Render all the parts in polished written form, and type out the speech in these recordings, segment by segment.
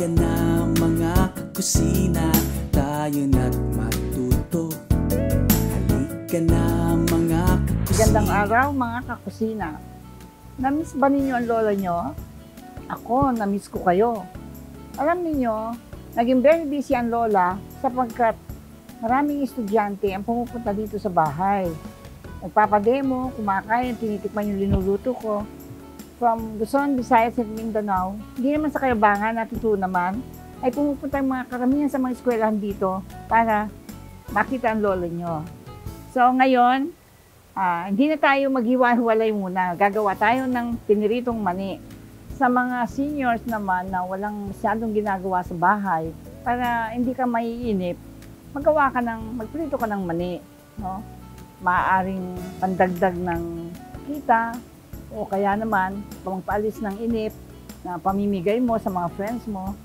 Halika na mga kusina, tayo na't matuto. Halika na mga kusina. Magandang araw mga kakusina. Namiss ba ninyo ang lola nyo? Ako, namiss ko kayo. Alam niyo, naging very busy ang lola sapagkat maraming estudyante ang pumupunta dito sa bahay. Nagpapademo, kumakain, tinitikman yung linuluto ko. From Luzon, Visayas at Mindanao, hindi naman sa kayabangan at ito naman, ay pumupunta yung mga karamihan sa mga eskwelahan dito para makita ang lola nyo. So ngayon, hindi na tayo maghiwa-hiwalay muna. Gagawa tayo ng piniritong mani. Sa mga seniors naman na walang masyadong ginagawa sa bahay, para hindi ka maiinip, magprito ka ng mani. No? Maaaring pandagdag ng kita, o kaya naman, pangpaalis ng inip na pamimigay mo sa mga friends mo.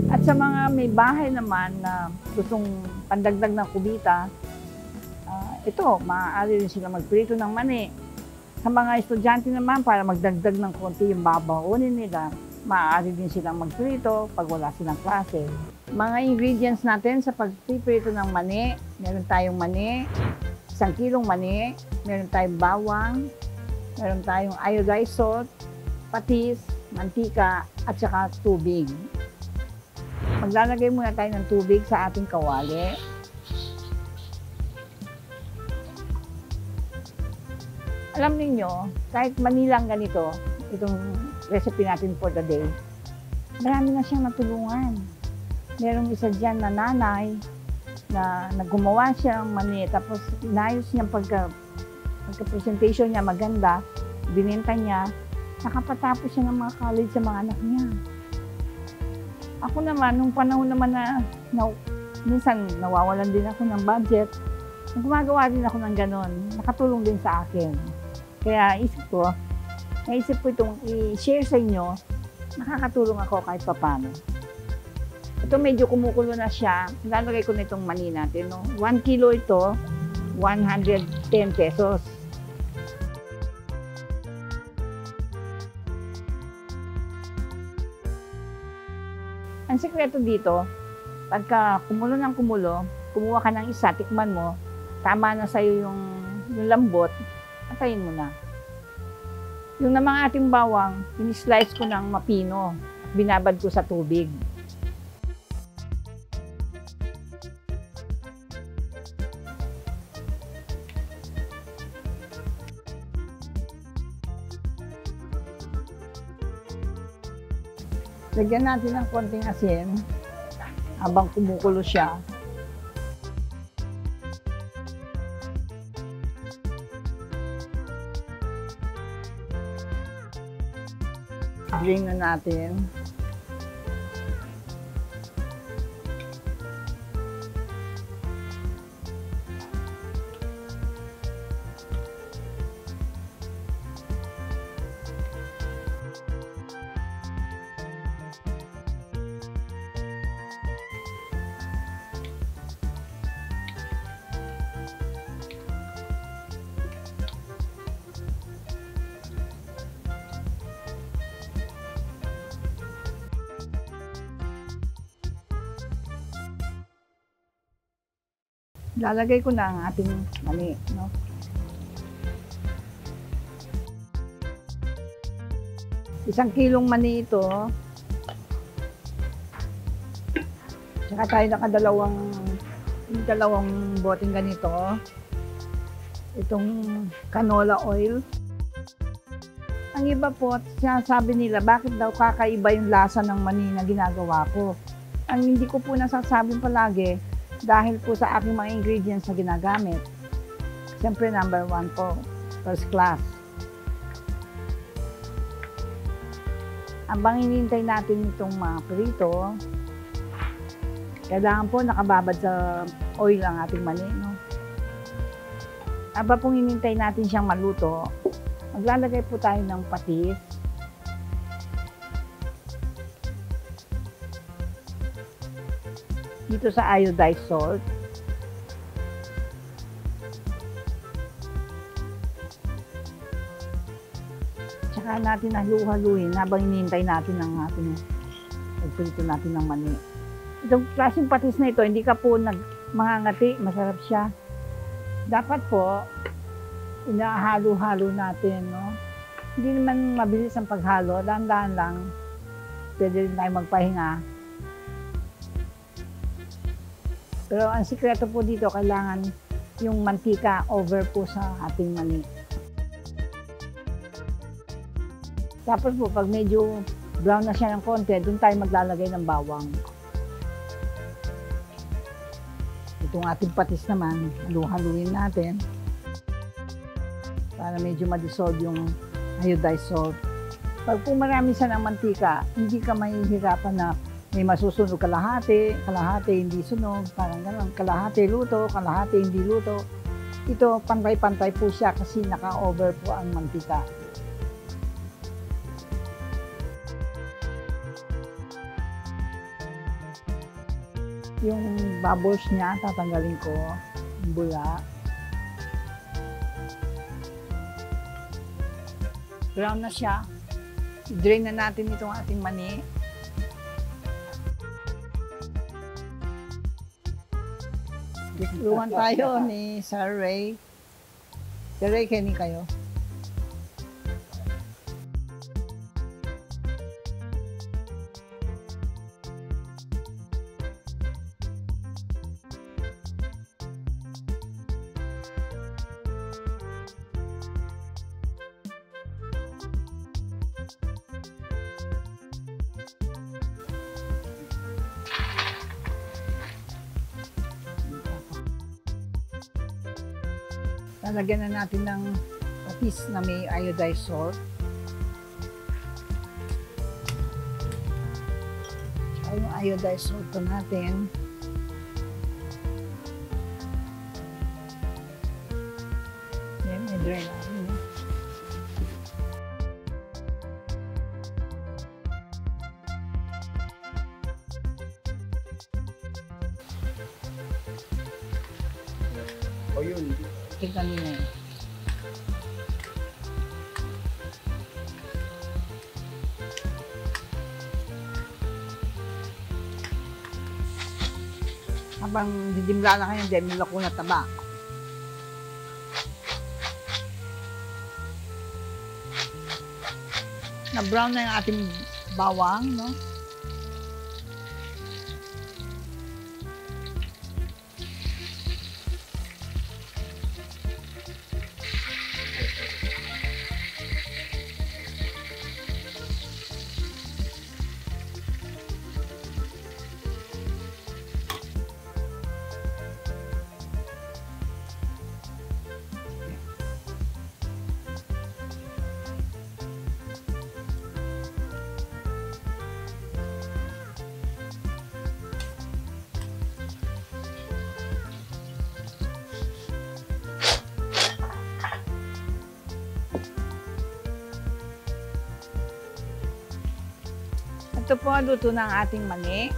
At sa mga may bahay naman na gustong pandagdag ng kubita, ito, maaari rin sila magprito ng mani. Sa mga estudyante naman, para magdagdag ng konti yung babaunin nila, maaari din silang magprito pag wala silang klase. Mga ingredients natin sa pagpiprito ng mani, meron tayong mani, 1 kilong mani, meron tayong bawang, meron tayong iodized salt, patis, mantika, at saka tubig. Maglalagay muna tayo ng tubig sa ating kawali. Alam niyo, kahit manilang ganito, itong recipe natin for the day, marami na siyang natulungan. Merong isa dyan na nanay na naggumawa siya ng mani, tapos inayos niyang pagka-presentation niya maganda, binenta niya, nakapatapos siya ng mga college sa mga anak niya. Ako naman, nung panahon naman na minsan nawawalan din ako ng budget, gumagawa din ako ng ganon, nakatulong din sa akin. Kaya naisip ko itong i-share sa inyo, nakakatulong ako kahit papano. Ito medyo kumukulo na siya, lalagay ko na itong mani natin. No? 1 kilo ito, 110 pesos. Ang sikreto dito, pagka kumulo ng kumulo, kumuha ka ng isa, tikman mo, tama na sa'yo yung lambot, atayin mo na. Yung namang ating bawang, in-slice ko ng mapino, binabad ko sa tubig. Lagyan natin ng konting asin habang kumukulo siya. Drain na natin. Lalagay ko na ang ating mani, no? Isang kilong mani ito. Tsaka tayo dalawang boteng ganito. Itong canola oil. Ang iba po, sinasabi nila, bakit daw kakaiba yung lasa ng mani na ginagawa ko? Ang hindi ko po nasasabing palagi, dahil po sa aking mga ingredients na ginagamit. Siyempre, number 1 po, first class. Habang hinihintay natin itong mga prito, kailangan po nakababad sa oil ang ating mani. No? Habang pong hinihintay natin siyang maluto, maglalagay po tayo ng patis. Dito sa iodized salt. Tsaka natin halu-haluin habang hinihintay natin ang ating Pagprito natin ng mani. Itong klaseng patis na ito, hindi ka po mangangati, masarap siya. Dapat po, inahalo-halo natin, no? Hindi naman mabilis ang paghalo, dahan-dahan lang. Pwede rin tayo magpahinga. Pero ang sikreto po dito, kailangan yung mantika over po sa ating mani. Tapos po, pag medyo brown na siya ng konti, doon tayo maglalagay ng bawang. Itong ating patis naman, halu-haluin natin para medyo ma-dissolve yung iodized salt. Pag po marami siya ng mantika, hindi ka mahihirapan na may masusunog kalahati, hindi sunog, parang gano'n. Kalahati luto, kalahati hindi luto. Ito, pantay-pantay po siya kasi naka-over po ang mantika. Yung bubbles niya, tatanggalin ko yung bula. Brown na siya. I-drain na natin itong ating mani. Luwan tayo ni Sir Ray. Sir Ray, kini kayo. Lalagyan na natin ng patis na may iodized salt. Tsaka yung iodized salt natin. Yan, may dry natin. O yun. Tignan niyo yun. Habang didimla na kayo, nila ko na taba. Na-brown na yung ating bawang, no? Ito po, luto na ang ating mani.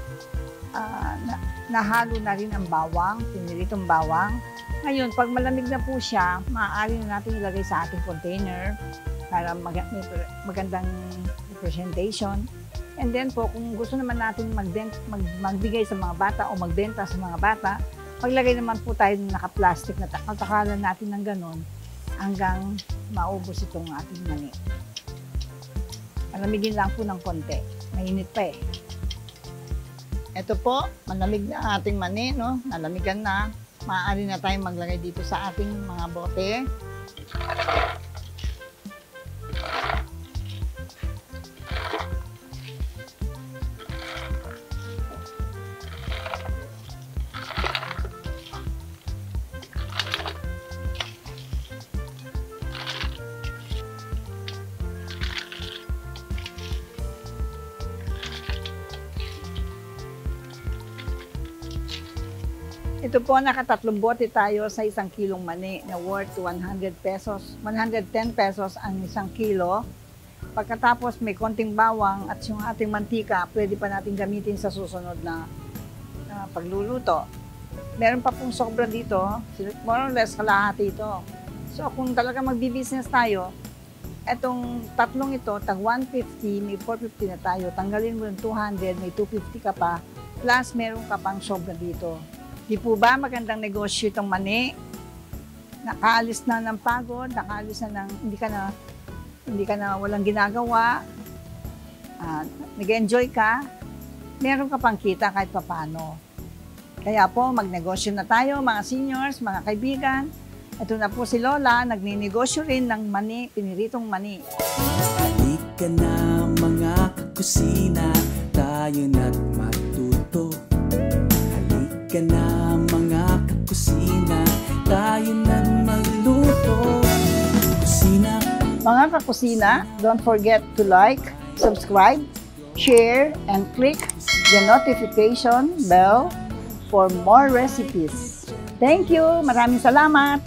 Nahalo na rin ang bawang, piniritong bawang. Ngayon, pag malamig na po siya, maaari na natin ilagay sa ating container para magandang presentation. And then po, kung gusto naman natin magbigay sa mga bata o magbenta sa mga bata, maglagay naman po tayo ng naka-plastic na takalan natin ng ganon hanggang maubos itong ating mani. Malamigin lang po ng konti. Mainit pa eh. Ito po, malamig na ang ating mani, no? Nalamigan na. Maaari na tayong maglagay dito sa ating mga bote. Ito po, nakatatlong bote tayo sa 1 kilong mani na worth 100 pesos. 110 pesos ang 1 kilo. Pagkatapos may konting bawang at yung ating mantika, pwede pa natin gamitin sa susunod na pagluluto. Meron pa pong sobra dito, more or less kalahati ito. So kung talaga magbi-business tayo, etong tatlong ito, tag 150, may 450 na tayo. Tanggalin mo yung 200, may 250 ka pa. Plus, meron ka pang sobra dito. Di po ba magandang negosyo itong mani? Nakaalis na ng pagod, nakaalis na ng, hindi ka na walang ginagawa, nag-enjoy ka, meron ka pang kita kahit paano. Kaya po, magnegosyo na tayo, mga seniors, mga kaibigan. Ito na po si Lola, nagninegosyo rin ng mani, piniritong mani. Halika na mga kakusina, tayo na't matuto. Halika na mga kakusina, tayo na't magluto. Kusina. Mga kakusina, don't forget to like, subscribe, share, and click the notification bell for more recipes. Thank you! Maraming salamat!